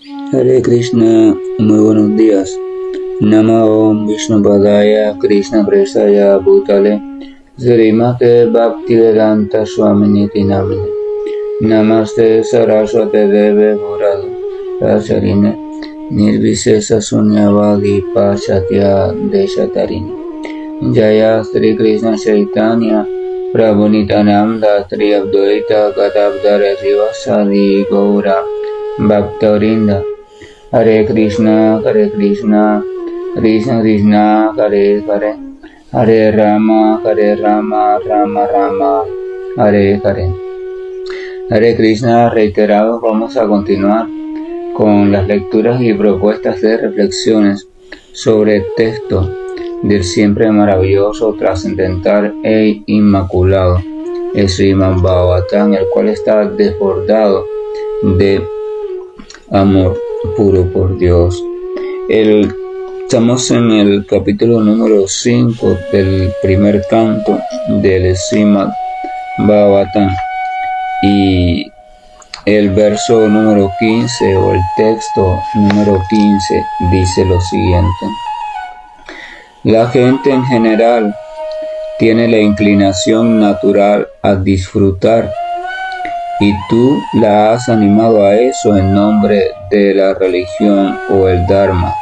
Hare Krishna, muy buenos días. Namo Vishnu Padaya Krishna Presaya Bhutale Srimate Bhaktivedanta Swaminiti Namine Namaste Saraswate Deve Guradu Racharine Nirvisesa Sunyavadi Pachatya Deshatarini Jaya Sri Krishna Chaitanya Prabhu Nityananda Sri Advaita Gadadhara Srivasadi Gaura Bhaktarinda Hare Krishna, Krishna Krishna, Hare Hare, Hare Rama, Rama Rama, Hare Hare. Hare Krishna, reiterados, vamos a continuar con las lecturas y propuestas de reflexiones sobre el texto del siempre maravilloso, trascendental e inmaculado Srimad Bhagavatam, el cual está desbordado de amor puro por Dios. Estamos en el capítulo número 5 del primer canto del Srimad Bhagavatam y el verso número 15 o el texto número 15 dice lo siguiente: la gente en general tiene la inclinación natural a disfrutar y tú la has animado a eso en nombre de la religión o el Dharma.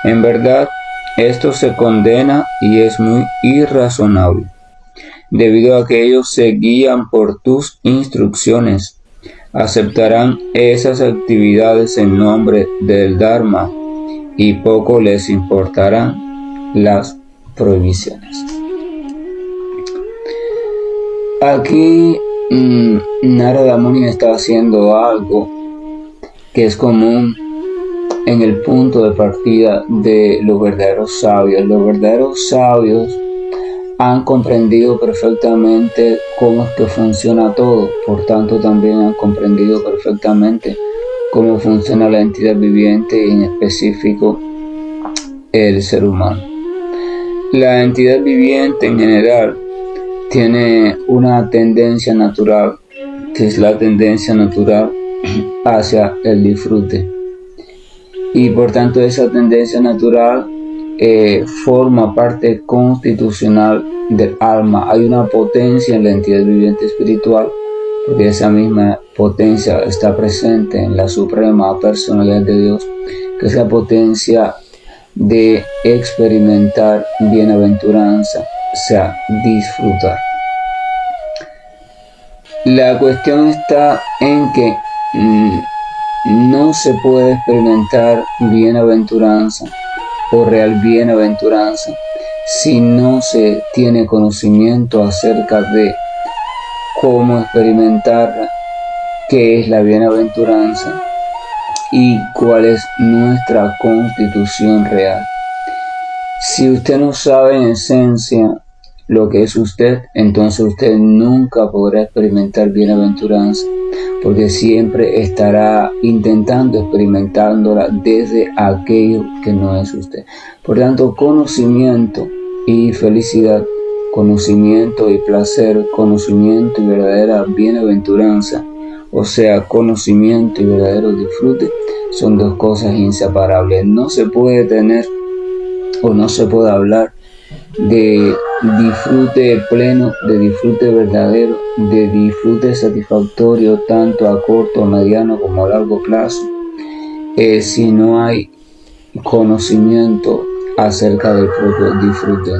En verdad, esto se condena y es muy irrazonable, debido a que ellos se guían por tus instrucciones, aceptarán esas actividades en nombre del Dharma y poco les importarán las prohibiciones. Aquí Narada Muni está haciendo algo que es común en el punto de partida de los verdaderos sabios. Los verdaderos sabios han comprendido perfectamente cómo es que funciona todo, por tanto también han comprendido perfectamente cómo funciona la entidad viviente y en específico el ser humano. La entidad viviente en general tiene una tendencia natural, que es la tendencia natural hacia el disfrute. Y por tanto esa tendencia natural forma parte constitucional del alma. Hay una potencia en la entidad viviente espiritual, porque esa misma potencia está presente en la suprema personalidad de Dios, que es la potencia de experimentar bienaventuranza, o sea, disfrutar. La cuestión está en que no se puede experimentar bienaventuranza o real bienaventuranza si no se tiene conocimiento acerca de cómo experimentarla, qué es la bienaventuranza y cuál es nuestra constitución real. Si usted no sabe en esencia lo que es usted, entonces usted nunca podrá experimentar bienaventuranza, porque siempre estará intentando experimentándola desde aquello que no es usted. Por tanto, conocimiento y felicidad, conocimiento y placer, conocimiento y verdadera bienaventuranza, o sea, conocimiento y verdadero disfrute, son dos cosas inseparables. No se puede tener o no se puede hablar de disfrute pleno, de disfrute verdadero, de disfrute satisfactorio tanto a corto, mediano como a largo plazo, si no hay conocimiento acerca del propio disfrute.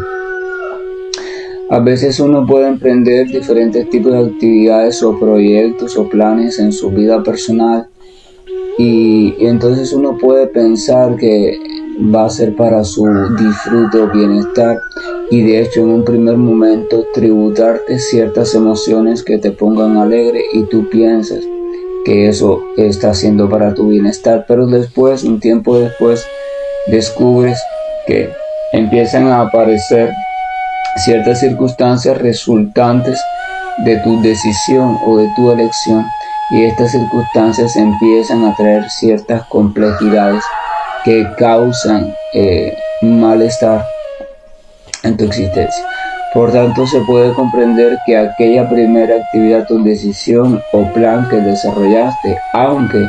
A veces uno puede emprender diferentes tipos de actividades o proyectos o planes en su vida personal y entonces uno puede pensar que va a ser para su disfrute o bienestar, y de hecho en un primer momento tributarte ciertas emociones que te pongan alegre y tú piensas que eso está haciendo para tu bienestar, pero después, un tiempo después, descubres que empiezan a aparecer ciertas circunstancias resultantes de tu decisión o de tu elección, y estas circunstancias empiezan a traer ciertas complejidades que causan malestar en tu existencia. Por tanto, se puede comprender que aquella primera actividad o decisión o plan que desarrollaste, aunque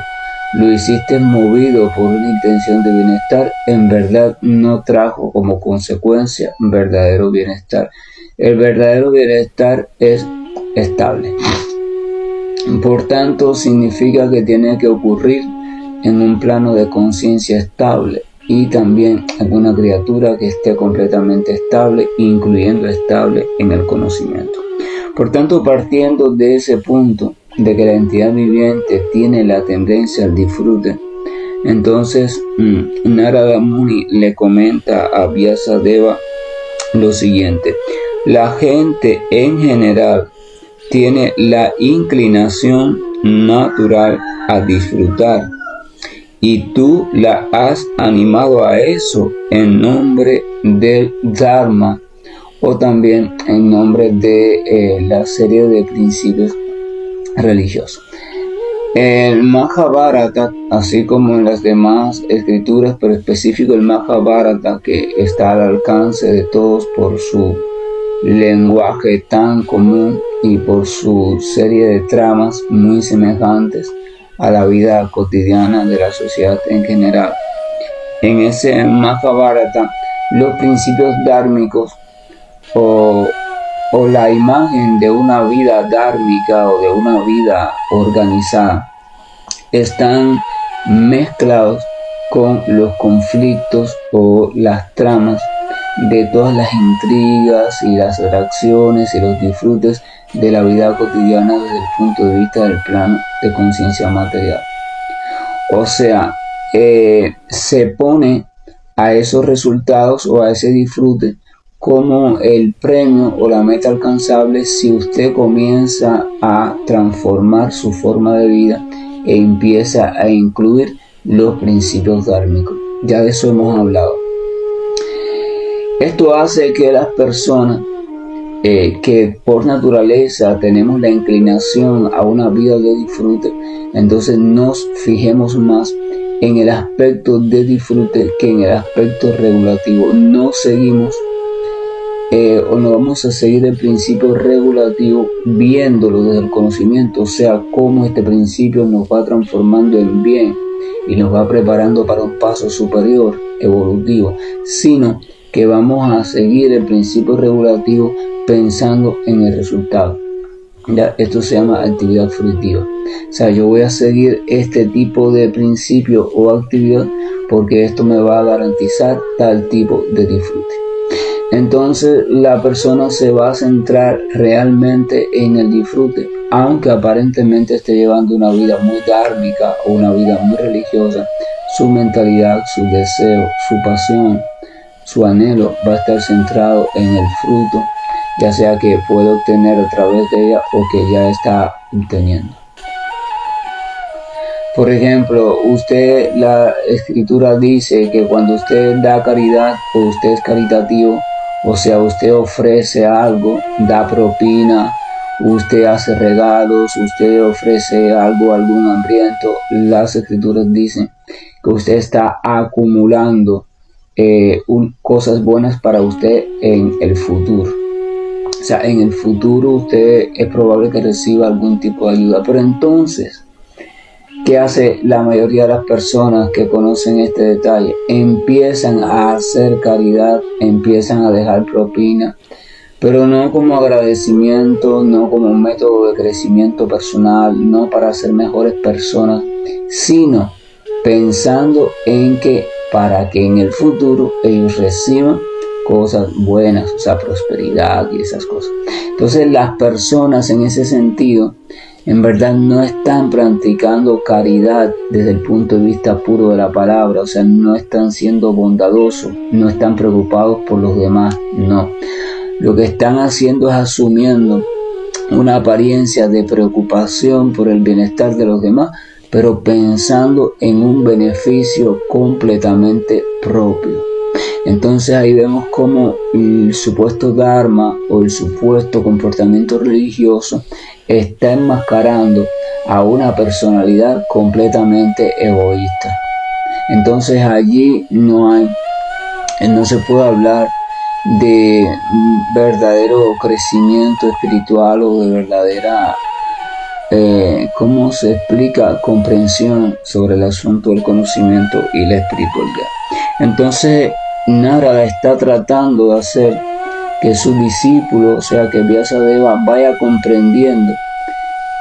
lo hiciste movido por una intención de bienestar, en verdad no trajo como consecuencia verdadero bienestar. El verdadero bienestar es estable. Por tanto, significa que tiene que ocurrir en un plano de conciencia estable y también en una criatura que esté completamente estable, incluyendo estable en el conocimiento. Por tanto, partiendo de ese punto de que la entidad viviente tiene la tendencia al disfrute, entonces Narada Muni le comenta a Vyasadeva lo siguiente: la gente en general tiene la inclinación natural a disfrutar y tú la has animado a eso en nombre del Dharma o también en nombre de la serie de principios religiosos. El Mahabharata, así como en las demás escrituras, pero específico el Mahabharata, que está al alcance de todos por su lenguaje tan común y por su serie de tramas muy semejantes a la vida cotidiana de la sociedad en general. En ese Mahabharata, los principios dármicos o la imagen de una vida dármica o de una vida organizada están mezclados con los conflictos o las tramas de todas las intrigas y las atracciones y los disfrutes de la vida cotidiana desde el punto de vista del plano de conciencia material. O sea, se pone a esos resultados o a ese disfrute como el premio o la meta alcanzable si usted comienza a transformar su forma de vida e empieza a incluir los principios dármicos. Ya de eso hemos hablado. Esto hace que las personas que por naturaleza tenemos la inclinación a una vida de disfrute, entonces nos fijemos más en el aspecto de disfrute que en el aspecto regulativo. No seguimos o no vamos a seguir el principio regulativo viéndolo desde el conocimiento, o sea, cómo este principio nos va transformando en bien y nos va preparando para un paso superior, evolutivo, sino que vamos a seguir el principio regulativo pensando en el resultado. Ya, esto se llama actividad fruitiva. O sea, yo voy a seguir este tipo de principio o actividad porque esto me va a garantizar tal tipo de disfrute. Entonces la persona se va a centrar realmente en el disfrute, aunque aparentemente esté llevando una vida muy dármica o una vida muy religiosa. Su mentalidad, su deseo, su pasión, su anhelo va a estar centrado en el fruto, ya sea que puede obtener a través de ella o que ya está obteniendo. Por ejemplo, la escritura dice que cuando usted da caridad o usted es caritativo, o sea, usted ofrece algo, da propina, usted hace regalos, usted ofrece algo a algún hambriento, las escrituras dicen que usted está acumulando cosas buenas para usted en el futuro. O sea, en el futuro usted es probable que reciba algún tipo de ayuda. Pero entonces, ¿qué hace la mayoría de las personas que conocen este detalle? Empiezan a hacer caridad, empiezan a dejar propina, pero no como agradecimiento, no como un método de crecimiento personal, no para ser mejores personas, sino pensando en que para que en el futuro ellos reciban cosas buenas, o sea, prosperidad y esas cosas. Entonces las personas en ese sentido en verdad no están practicando caridad desde el punto de vista puro de la palabra, o sea, no están siendo bondadosos, no están preocupados por los demás, no. Lo que están haciendo es asumiendo una apariencia de preocupación por el bienestar de los demás, pero pensando en un beneficio completamente propio. Entonces ahí vemos cómo el supuesto dharma o el supuesto comportamiento religioso está enmascarando a una personalidad completamente egoísta. Entonces allí no se puede hablar de verdadero crecimiento espiritual o de verdadera ¿cómo se explica? Comprensión sobre el asunto del conocimiento y la espiritualidad. Entonces, Narada está tratando de hacer que su discípulo, o sea, que Vyasadeva, vaya comprendiendo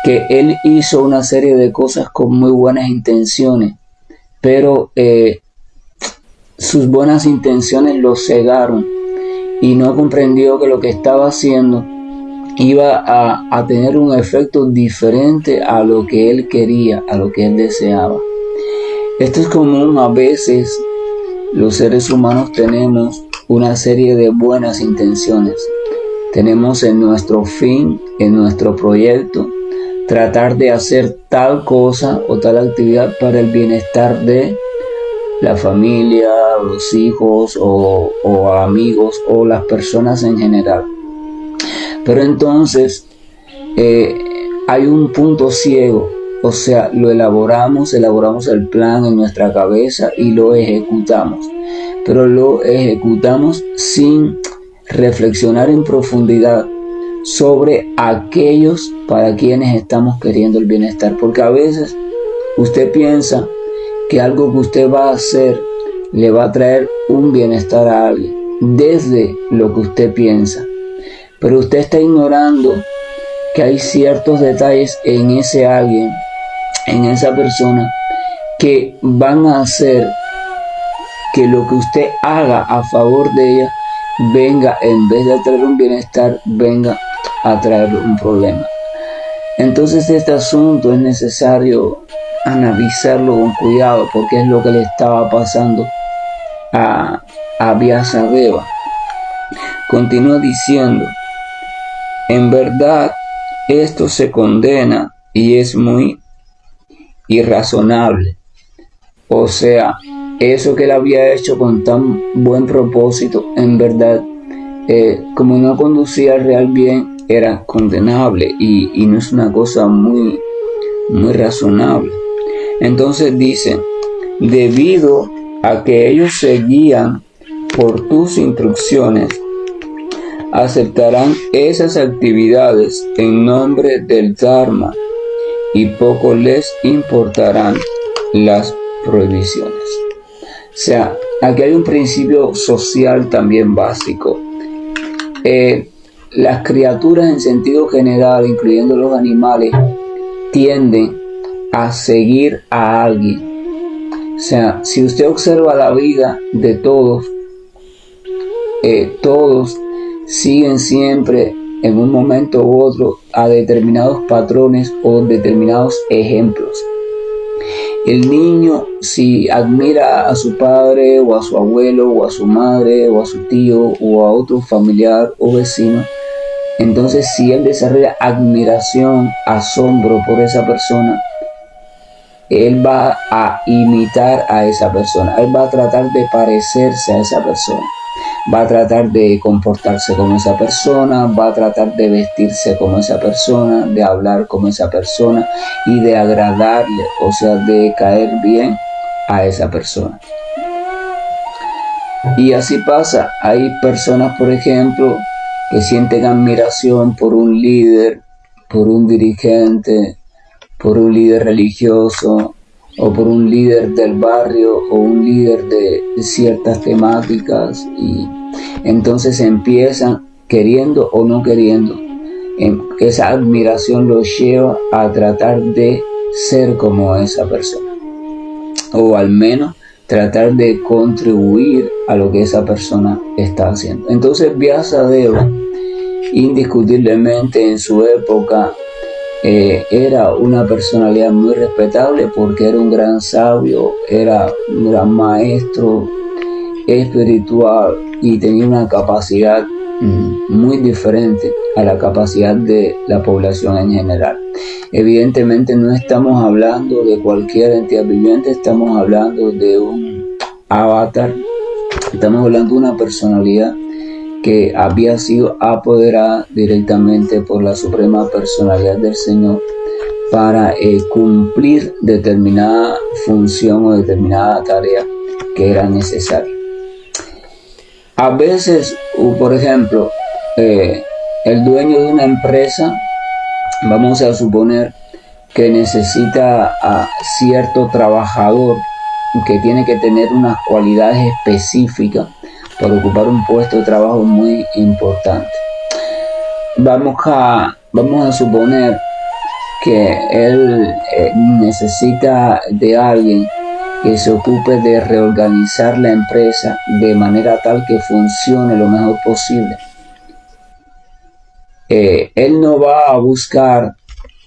que él hizo una serie de cosas con muy buenas intenciones, pero sus buenas intenciones lo cegaron y no comprendió que lo que estaba haciendo iba a tener un efecto diferente a lo que él quería, a lo que él deseaba. Esto es común. A veces los seres humanos tenemos una serie de buenas intenciones. Tenemos en nuestro fin, en nuestro proyecto, tratar de hacer tal cosa o tal actividad para el bienestar de la familia, los hijos o amigos o las personas en general. Pero entonces hay un punto ciego, o sea, elaboramos el plan en nuestra cabeza y lo ejecutamos, pero lo ejecutamos sin reflexionar en profundidad sobre aquellos para quienes estamos queriendo el bienestar, porque a veces usted piensa que algo que usted va a hacer le va a traer un bienestar a alguien desde lo que usted piensa, pero usted está ignorando que hay ciertos detalles en ese alguien, en esa persona, que van a hacer que lo que usted haga a favor de ella venga, en vez de traer un bienestar, venga a traer un problema. Entonces este asunto es necesario analizarlo con cuidado, porque es lo que le estaba pasando a Vyasadeva. Continúa diciendo: en verdad esto se condena y es muy irrazonable. O sea, eso que él había hecho con tan buen propósito, en verdad, como no conducía al real bien, era condenable y no es una cosa muy razonable. Entonces dice: debido a que ellos seguían por tus instrucciones, aceptarán esas actividades en nombre del Dharma y poco les importarán las prohibiciones. O sea, aquí hay un principio social también básico. Las criaturas en sentido general, incluyendo los animales, tienden a seguir a alguien. O sea, si usted observa la vida de todos, todos siguen siempre en un momento u otro a determinados patrones o determinados ejemplos. El niño, si admira a su padre o a su abuelo o a su madre o a su tío o a otro familiar o vecino, entonces si él desarrolla admiración, asombro por esa persona, él va a imitar a esa persona, él va a tratar de parecerse a esa persona, va a tratar de comportarse como esa persona, va a tratar de vestirse como esa persona, de hablar como esa persona y de agradarle, o sea, de caer bien a esa persona. Y así pasa. Hay personas, por ejemplo, que sienten admiración por un líder, por un dirigente, por un líder religioso o por un líder del barrio o un líder de ciertas temáticas, y entonces empiezan, queriendo o no queriendo, esa admiración los lleva a tratar de ser como esa persona, o al menos tratar de contribuir a lo que esa persona está haciendo. Entonces Vyasadeva, indiscutiblemente en su época, era una personalidad muy respetable porque era un gran sabio, era un gran maestro espiritual y tenía una capacidad muy diferente a la capacidad de la población en general. Evidentemente no estamos hablando de cualquier entidad viviente, estamos hablando de un avatar, estamos hablando de una personalidad que había sido apoderada directamente por la suprema personalidad del Señor para cumplir determinada función o determinada tarea que era necesaria. A veces, por ejemplo, el dueño de una empresa, vamos a suponer que necesita a cierto trabajador que tiene que tener unas cualidades específicas para ocupar un puesto de trabajo muy importante. Vamos a suponer que él necesita de alguien que se ocupe de reorganizar la empresa de manera tal que funcione lo mejor posible. Él no va a buscar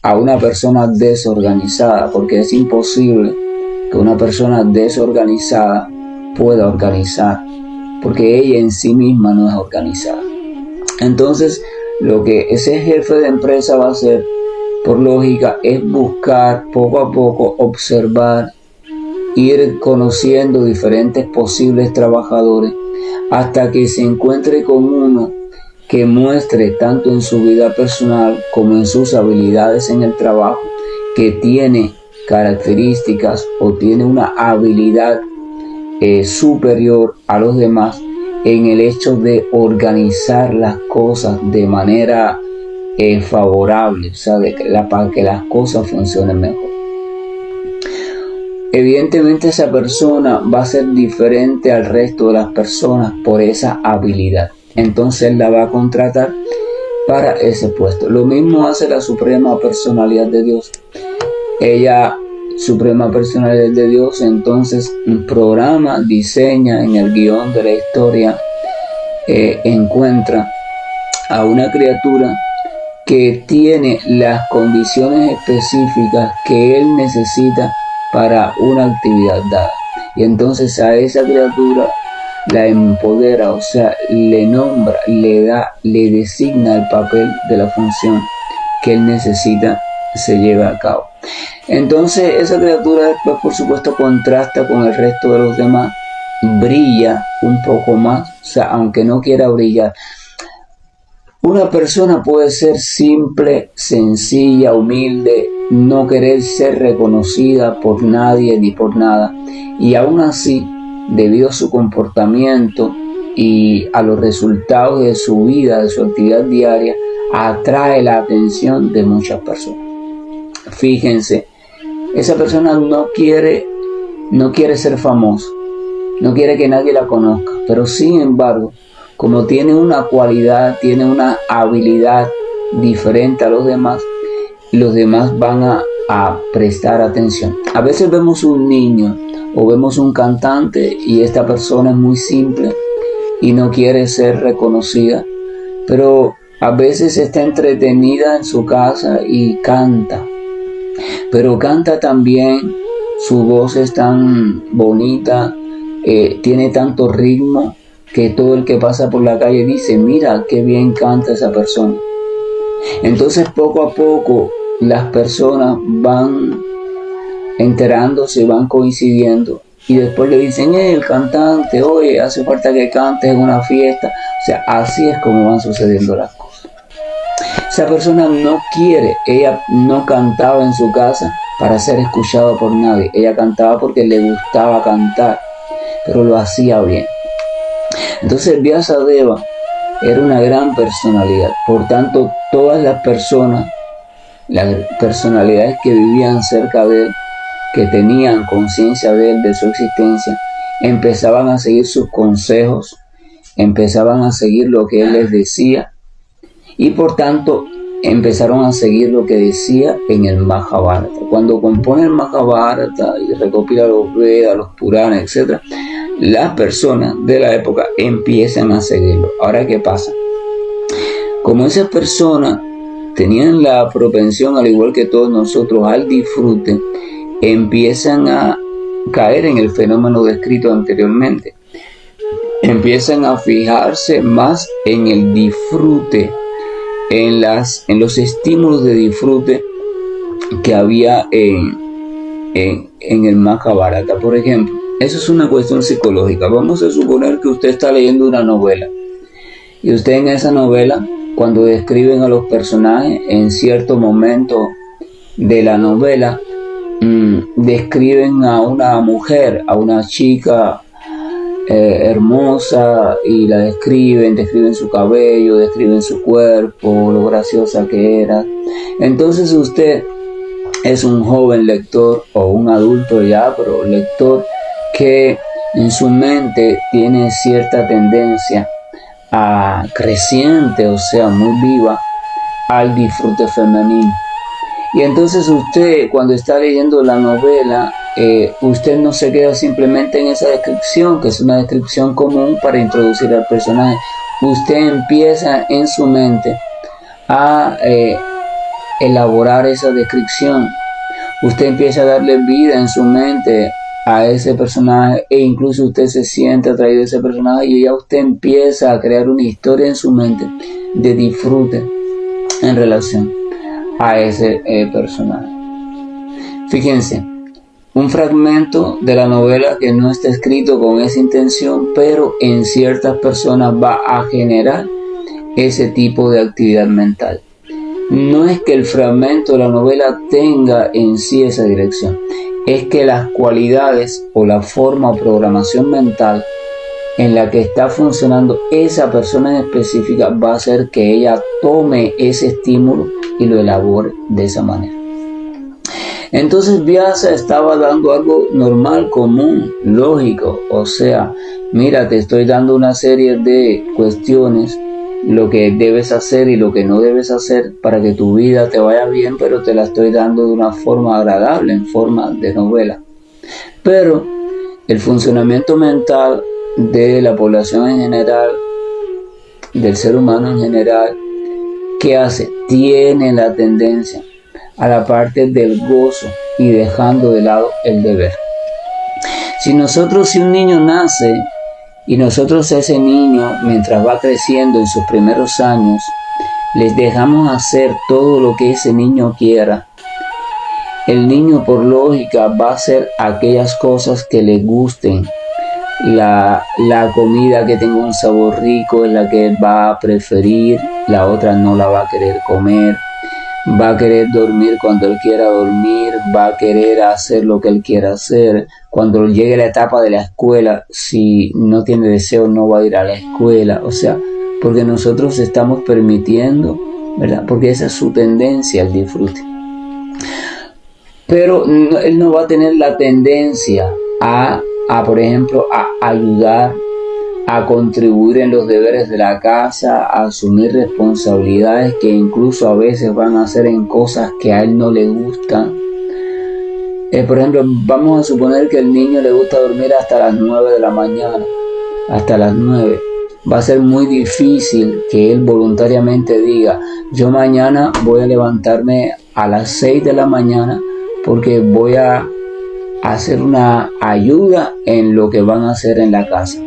a una persona desorganizada, porque es imposible que una persona desorganizada pueda organizar, porque ella en sí misma no es organizada. Entonces, lo que ese jefe de empresa va a hacer, por lógica, es buscar poco a poco, observar, ir conociendo diferentes posibles trabajadores hasta que se encuentre con uno que muestre tanto en su vida personal como en sus habilidades en el trabajo que tiene características o tiene una habilidad superior a los demás en el hecho de organizar las cosas de manera favorable, o sea, para que las cosas funcionen mejor. Evidentemente esa persona va a ser diferente al resto de las personas por esa habilidad. Entonces él la va a contratar para ese puesto. Lo mismo hace la Suprema Personalidad de Dios. Ella, Suprema Personalidad de Dios, entonces programa, diseña en el guión de la historia, encuentra a una criatura que tiene las condiciones específicas que él necesita para una actividad dada. Y entonces a esa criatura la empodera, o sea, le nombra, le designa el papel de la función que él necesita se lleve a cabo. Entonces esa criatura después, por supuesto, contrasta con el resto de los demás, brilla un poco más, o sea, aunque no quiera brillar. Una persona puede ser simple, sencilla, humilde, no querer ser reconocida por nadie ni por nada, y aún así, debido a su comportamiento y a los resultados de su vida, de su actividad diaria, atrae la atención de muchas personas. Fíjense, esa persona no quiere ser famosa, no quiere que nadie la conozca, pero sin embargo, como tiene una cualidad, tiene una habilidad diferente a los demás van a prestar atención. A veces vemos un niño o vemos un cantante y esta persona es muy simple y no quiere ser reconocida, pero a veces está entretenida en su casa y canta, pero canta también, su voz es tan bonita, tiene tanto ritmo que todo el que pasa por la calle dice, mira qué bien canta esa persona. Entonces poco a poco las personas van enterándose, van coincidiendo y después le dicen, el cantante, oye, hace falta que cantes en una fiesta. O sea, así es como van sucediendo las cosas. Esa persona no quiere, ella no cantaba en su casa para ser escuchada por nadie, ella cantaba porque le gustaba cantar, pero lo hacía bien. Entonces Vyasadeva era una gran personalidad, por tanto todas las personas, las personalidades que vivían cerca de él, que tenían conciencia de él, de su existencia, empezaban a seguir sus consejos, empezaban a seguir lo que él les decía y por tanto empezaron a seguir lo que decía en el Mahabharata. Cuando compone el Mahabharata y recopila los Vedas, los Puranas, etc., las personas de la época empiezan a seguirlo. Ahora, ¿qué pasa? Como esas personas tenían la propensión, al igual que todos nosotros, al disfrute, empiezan a caer en el fenómeno descrito anteriormente. Empiezan a fijarse más en el disfrute, en los estímulos de disfrute que había en el Mahabharata. Por ejemplo, eso es una cuestión psicológica. Vamos a suponer que usted está leyendo una novela y usted en esa novela, cuando describen a los personajes en cierto momento de la novela, describen a una mujer, a una chica hermosa y la describen su cabello, describen su cuerpo, lo graciosa que era. Entonces usted es un joven lector o un adulto ya, pero lector que en su mente tiene cierta tendencia a creciente, o sea, muy viva, al disfrute femenino. Y entonces usted, cuando está leyendo la novela, usted no se queda simplemente en esa descripción, que es una descripción común para introducir al personaje. Usted empieza en su mente a elaborar esa descripción. Usted empieza a darle vida en su mente a ese personaje, e incluso usted se siente atraído a ese personaje, y ya usted empieza a crear una historia en su mente de disfrute en relación a ese personaje. Fíjense, un fragmento de la novela que no está escrito con esa intención, pero en ciertas personas va a generar ese tipo de actividad mental. No es que el fragmento de la novela tenga en sí esa dirección, es que las cualidades o la forma o programación mental en la que está funcionando esa persona en específica va a hacer que ella tome ese estímulo y lo elabore de esa manera. Entonces Vyasa estaba dando algo normal, común, lógico, o sea, mira, te estoy dando una serie de cuestiones, lo que debes hacer y lo que no debes hacer para que tu vida te vaya bien, pero te la estoy dando de una forma agradable, en forma de novela. Pero el funcionamiento mental de la población en general, del ser humano en general, ¿qué hace? Tiene la tendencia a la parte del gozo y dejando de lado el deber. Si un niño nace y nosotros a ese niño, mientras va creciendo en sus primeros años, les dejamos hacer todo lo que ese niño quiera, el niño por lógica va a hacer aquellas cosas que le gusten. La comida que tenga un sabor rico es la que él va a preferir, la otra no la va a querer comer. Va a querer dormir cuando él quiera dormir, va a querer hacer lo que él quiera hacer. Cuando llegue la etapa de la escuela, si no tiene deseo, no va a ir a la escuela. O sea, porque nosotros estamos permitiendo, ¿verdad? Porque esa es su tendencia al disfrute. Pero él no va a tener la tendencia a por ejemplo, a ayudar, a contribuir en los deberes de la casa, a asumir responsabilidades que incluso a veces van a hacer en cosas que a él no le gustan. Por ejemplo, vamos a suponer que al niño le gusta dormir hasta las 9 de la mañana, hasta las 9. Va a ser muy difícil que él voluntariamente diga, yo mañana voy a levantarme a las 6 de la mañana porque voy a hacer una ayuda en lo que van a hacer en la casa.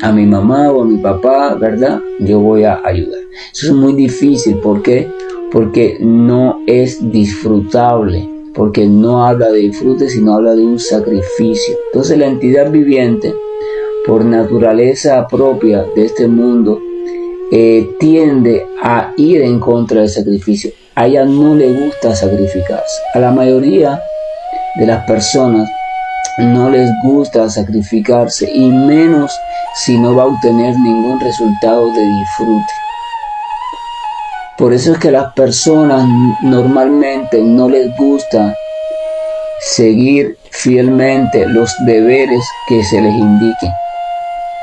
A mi mamá o a mi papá, ¿verdad? Yo voy a ayudar. Eso es muy difícil. ¿Por qué? Porque no es disfrutable. Porque no habla de disfrute, sino habla de un sacrificio. Entonces la entidad viviente, por naturaleza propia de este mundo, tiende a ir en contra del sacrificio. A ella no le gusta sacrificarse. A la mayoría de las personas no les gusta sacrificarse, y menos si no va a obtener ningún resultado de disfrute. Por eso es que a las personas normalmente no les gusta seguir fielmente los deberes que se les indiquen.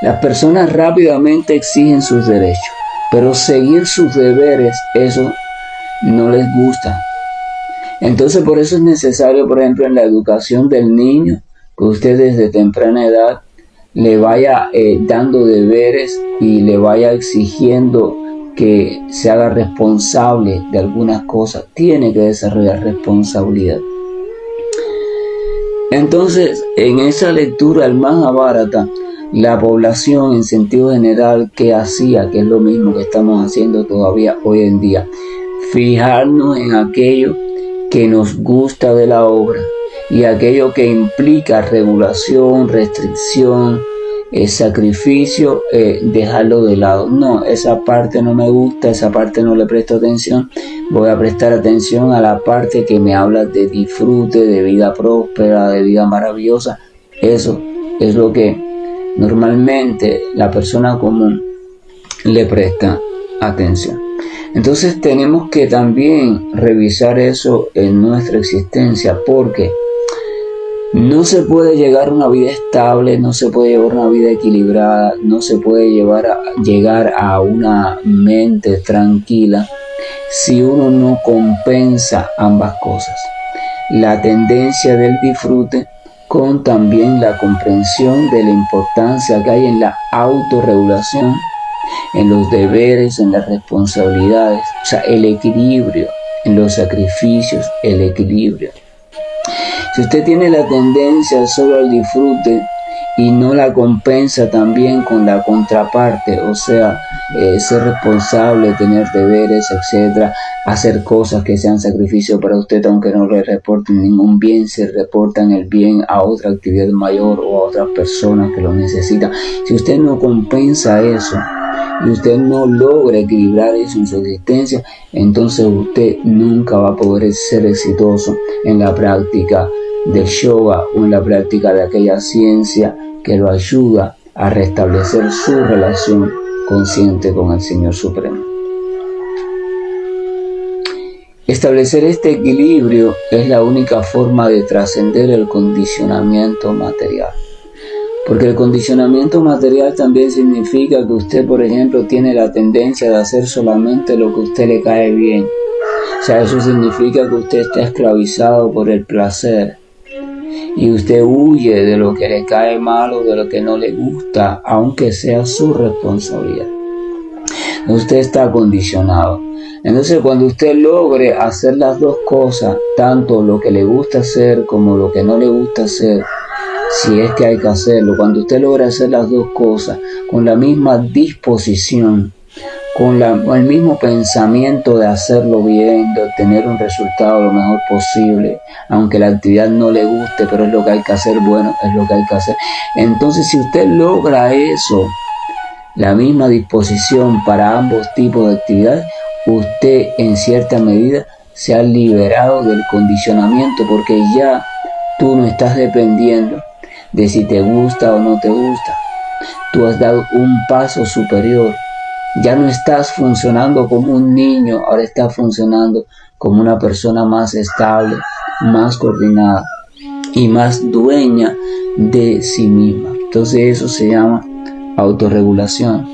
Las personas rápidamente exigen sus derechos, pero seguir sus deberes, eso no les gusta. Entonces por eso es necesario, por ejemplo, en la educación del niño, que usted desde temprana edad le vaya dando deberes y le vaya exigiendo que se haga responsable de algunas cosas. Tiene que desarrollar responsabilidad. Entonces, en esa lectura del Majábharata, la población en sentido general, ¿qué hacía? Que es lo mismo que estamos haciendo todavía hoy en día. Fijarnos en aquello que nos gusta de la obra y aquello que implica regulación, restricción, sacrificio, dejarlo de lado. No, esa parte no me gusta, esa parte no le presto atención. Voy a prestar atención a la parte que me habla de disfrute, de vida próspera, de vida maravillosa. Eso es lo que normalmente la persona común le presta atención. Entonces tenemos que también revisar eso en nuestra existencia, porque no se puede llegar a una vida estable, no se puede llevar una vida equilibrada, no se puede llegar a una mente tranquila si uno no compensa ambas cosas. La tendencia del disfrute con también la comprensión de la importancia que hay en la autorregulación, en los deberes, en las responsabilidades, o sea, el equilibrio, en los sacrificios, el equilibrio. Si usted tiene la tendencia solo al disfrute y no la compensa también con la contraparte, o sea, ser responsable, tener deberes, etcétera, hacer cosas que sean sacrificio para usted aunque no le reporten ningún bien, se reportan el bien a otra actividad mayor o a otras personas que lo necesitan. Si usted no compensa eso y usted no logra equilibrar eso en su existencia, entonces usted nunca va a poder ser exitoso en la práctica del yoga o en la práctica de aquella ciencia que lo ayuda a restablecer su relación consciente con el Señor Supremo. Establecer este equilibrio es la única forma de trascender el condicionamiento material. Porque el condicionamiento material también significa que usted, por ejemplo, tiene la tendencia de hacer solamente lo que a usted le cae bien. O sea, eso significa que usted está esclavizado por el placer. Y usted huye de lo que le cae mal o de lo que no le gusta, aunque sea su responsabilidad. Usted está condicionado. Entonces, cuando usted logre hacer las dos cosas, tanto lo que le gusta hacer como lo que no le gusta hacer, si es que hay que hacerlo, cuando usted logra hacer las dos cosas con la misma disposición, con el mismo pensamiento de hacerlo bien, de obtener un resultado lo mejor posible, aunque la actividad no le guste, pero es lo que hay que hacer, bueno, es lo que hay que hacer. Entonces, si usted logra eso, la misma disposición para ambos tipos de actividades, usted en cierta medida se ha liberado del condicionamiento, porque ya tú no estás dependiendo de si te gusta o no te gusta. Tú has dado un paso superior. Ya no estás funcionando como un niño, ahora estás funcionando como una persona más estable, más coordinada y más dueña de sí misma. Entonces eso se llama autorregulación.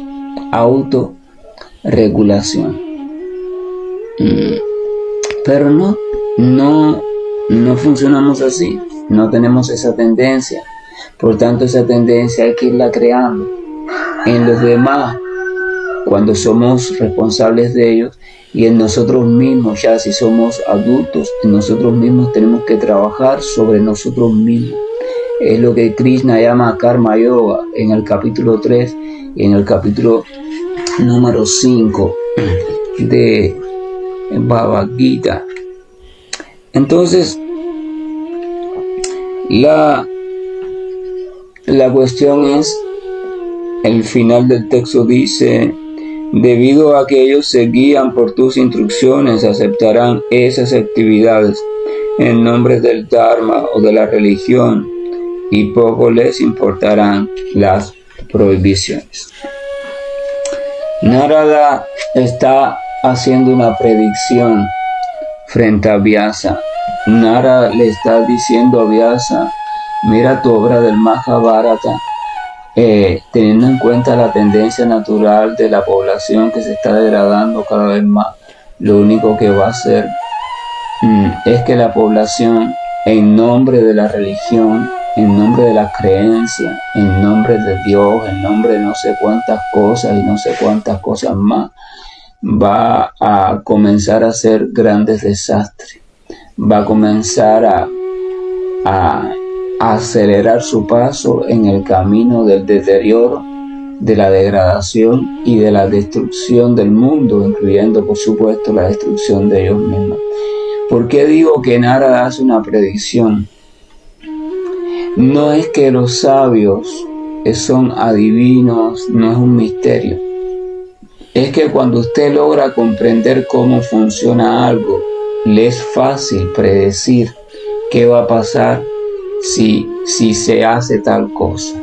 Pero no funcionamos así, no tenemos esa tendencia. Por tanto, esa tendencia hay que irla creando en los demás, cuando somos responsables de ellos, y en nosotros mismos, ya si somos adultos, en nosotros mismos tenemos que trabajar sobre nosotros mismos. Es lo que Krishna llama Karma Yoga en el capítulo 3 y en el capítulo número 5 de Bhagavad Gita. Entonces, la cuestión es, el final del texto dice: debido a que ellos se guían por tus instrucciones, aceptarán esas actividades en nombre del Dharma o de la religión, y poco les importarán las prohibiciones. Narada está haciendo una predicción frente a Vyasa. Narada le está diciendo a Vyasa: mira tu obra del Mahabharata, teniendo en cuenta la tendencia natural de la población que se está degradando cada vez más, lo único que va a hacer es que la población, en nombre de la religión, en nombre de la creencia, en nombre de Dios, en nombre de no sé cuántas cosas y no sé cuántas cosas más, va a comenzar a hacer grandes desastres, va a comenzar a acelerar su paso en el camino del deterioro, de la degradación y de la destrucción del mundo, incluyendo por supuesto la destrucción de ellos mismos. ¿Por qué digo que Narada hace una predicción? No es que los sabios son adivinos, no es un misterio. Es que cuando usted logra comprender cómo funciona algo, le es fácil predecir qué va a pasar si se hace tal cosa.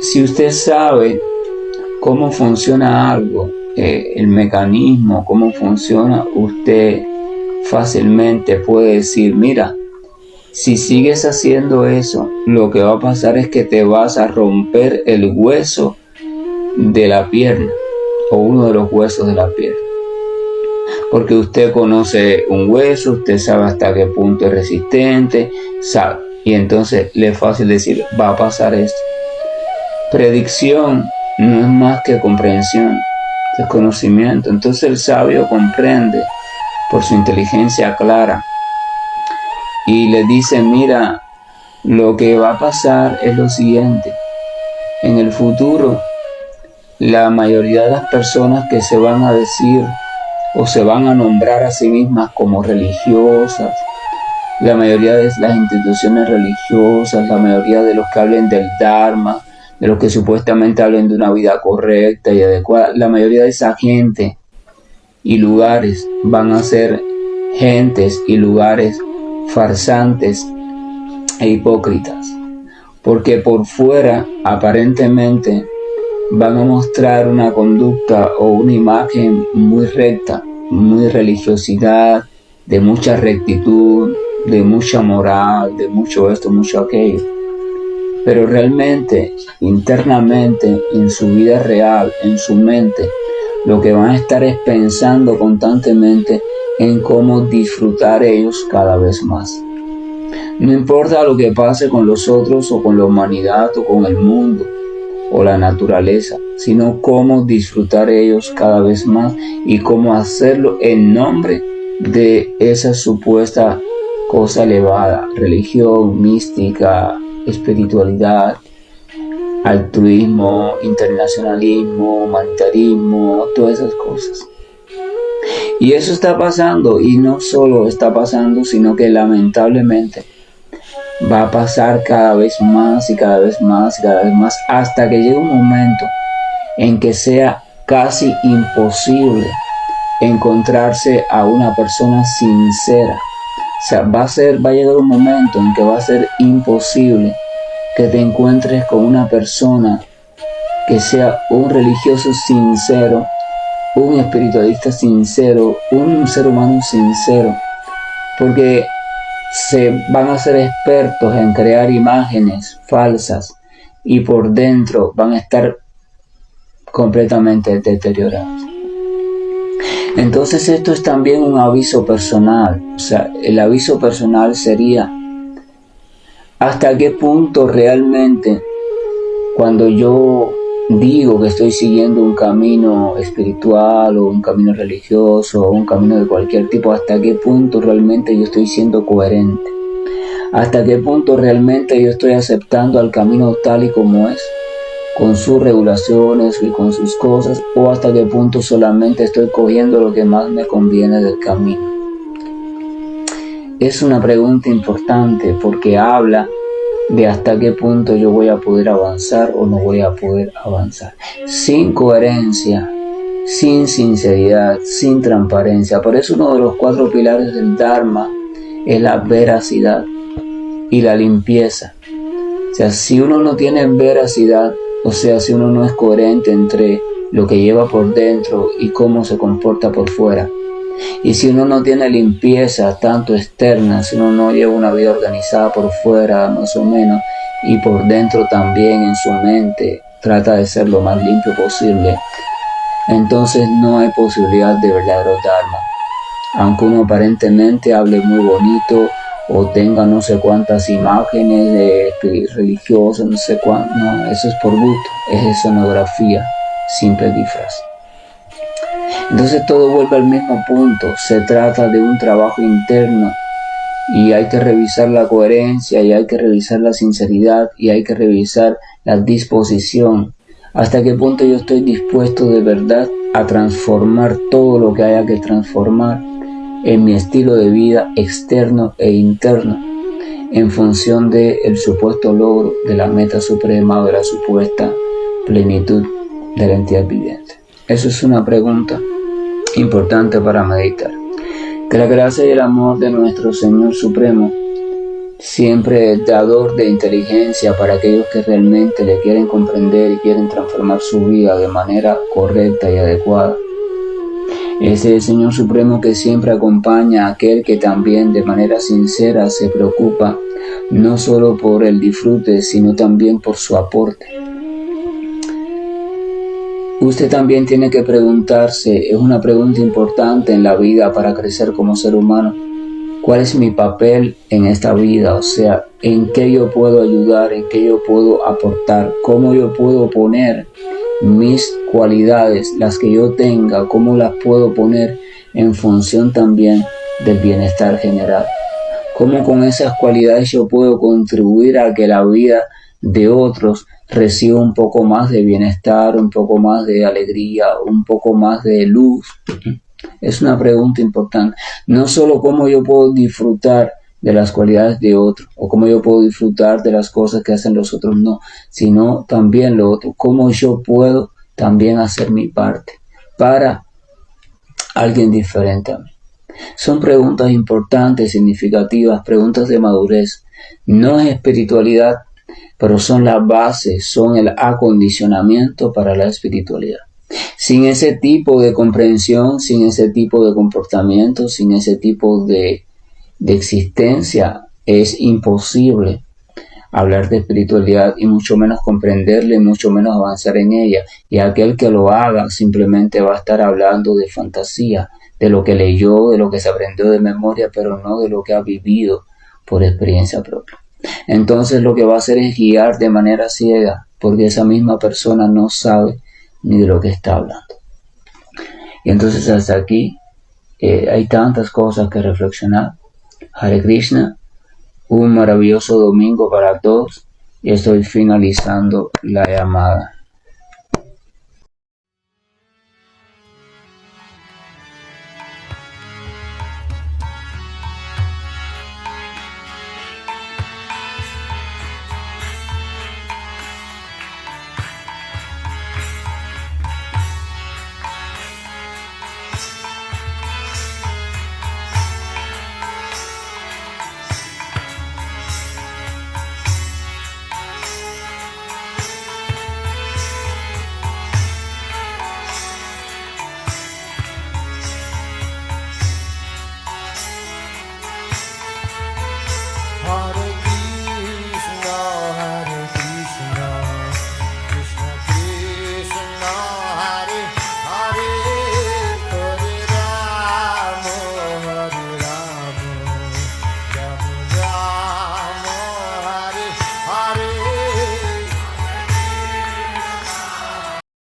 Si usted sabe cómo funciona algo, el mecanismo, cómo funciona, usted fácilmente puede decir, mira, si sigues haciendo eso, lo que va a pasar es que te vas a romper el hueso de la pierna o uno de los huesos de la pierna. Porque usted conoce un hueso, usted sabe hasta qué punto es resistente, sabe. Y entonces le es fácil decir, va a pasar esto. Predicción no es más que comprensión, es conocimiento. Entonces el sabio comprende por su inteligencia clara y le dice, mira, lo que va a pasar es lo siguiente. En el futuro, la mayoría de las personas que se van a decir o se van a nombrar a sí mismas como religiosas, la mayoría de las instituciones religiosas, la mayoría de los que hablen del Dharma, de los que supuestamente hablen de una vida correcta y adecuada, la mayoría de esa gente y lugares van a ser gentes y lugares farsantes e hipócritas, porque por fuera aparentemente van a mostrar una conducta o una imagen muy recta, muy religiosidad, de mucha rectitud, de mucha moral, de mucho esto, mucho aquello. Pero realmente, internamente, en su vida real, en su mente, lo que van a estar es pensando constantemente en cómo disfrutar ellos cada vez más. No importa lo que pase con los otros o con la humanidad o con el mundo o la naturaleza, sino cómo disfrutar ellos cada vez más y cómo hacerlo en nombre de esa supuesta cosa elevada, religión, mística, espiritualidad, altruismo, internacionalismo, humanitarismo, todas esas cosas. Y eso está pasando, y no solo está pasando, sino que lamentablemente va a pasar cada vez más y cada vez más y cada vez más, hasta que llegue un momento en que sea casi imposible encontrarse a una persona sincera. O sea, va a llegar un momento en que va a ser imposible que te encuentres con una persona que sea un religioso sincero, un espiritualista sincero, un ser humano sincero, porque se van a ser expertos en crear imágenes falsas y por dentro van a estar completamente deteriorados. Entonces esto es también un aviso personal. O sea, el aviso personal sería hasta qué punto realmente, cuando yo digo que estoy siguiendo un camino espiritual o un camino religioso o un camino de cualquier tipo, hasta qué punto realmente yo estoy siendo coherente, hasta qué punto realmente yo estoy aceptando al camino tal y como es, con sus regulaciones y con sus cosas, o hasta qué punto solamente estoy cogiendo lo que más me conviene del camino. Es una pregunta importante porque habla de hasta qué punto yo voy a poder avanzar o no voy a poder avanzar. Sin coherencia, sin sinceridad, sin transparencia. Por eso uno de los 4 pilares del Dharma es la veracidad y la limpieza. O sea, si uno no tiene veracidad, o sea, si uno no es coherente entre lo que lleva por dentro y cómo se comporta por fuera, y si uno no tiene limpieza tanto externa, si uno no lleva una vida organizada por fuera más o menos y por dentro también en su mente trata de ser lo más limpio posible, entonces no hay posibilidad de verdadero Dharma. Aunque uno aparentemente hable muy bonito o tenga no sé cuántas imágenes de religiosas, no sé cuánto, no, eso es por gusto, es escenografía, simple disfraz. Entonces todo vuelve al mismo punto, se trata de un trabajo interno y hay que revisar la coherencia y hay que revisar la sinceridad y hay que revisar la disposición, hasta qué punto yo estoy dispuesto de verdad a transformar todo lo que haya que transformar en mi estilo de vida externo e interno en función del supuesto logro de la meta suprema o de la supuesta plenitud de la entidad viviente. Eso es una pregunta importante para meditar. Que la gracia y el amor de nuestro Señor Supremo siempre dador de inteligencia para aquellos que realmente le quieren comprender y quieren transformar su vida de manera correcta y adecuada. Es el Señor Supremo que siempre acompaña a aquel que también de manera sincera se preocupa no solo por el disfrute, sino también por su aporte. Usted también tiene que preguntarse, es una pregunta importante en la vida para crecer como ser humano: ¿cuál es mi papel en esta vida? O sea, ¿en qué yo puedo ayudar? ¿En qué yo puedo aportar? ¿Cómo yo puedo poner mis cualidades, las que yo tenga, cómo las puedo poner en función también del bienestar general? ¿Cómo con esas cualidades yo puedo contribuir a que la vida de otros reciba un poco más de bienestar, un poco más de alegría, un poco más de luz? Es una pregunta importante. No solo cómo yo puedo disfrutar de las cualidades de otros o cómo yo puedo disfrutar de las cosas que hacen los otros, no, sino también lo otro, cómo yo puedo también hacer mi parte para alguien diferente a mí. Son preguntas importantes, significativas, preguntas de madurez. No es espiritualidad, pero son la base, son el acondicionamiento para la espiritualidad. Sin ese tipo de comprensión, sin ese tipo de comportamiento, sin ese tipo de existencia, es imposible hablar de espiritualidad y mucho menos comprenderla y mucho menos avanzar en ella. Y aquel que lo haga simplemente va a estar hablando de fantasía, de lo que leyó, de lo que se aprendió de memoria, pero no de lo que ha vivido por experiencia propia. Entonces lo que va a hacer es guiar de manera ciega, porque esa misma persona no sabe ni de lo que está hablando. Y entonces hasta aquí hay tantas cosas que reflexionar. Hare Krishna, un maravilloso domingo para todos y estoy finalizando la llamada.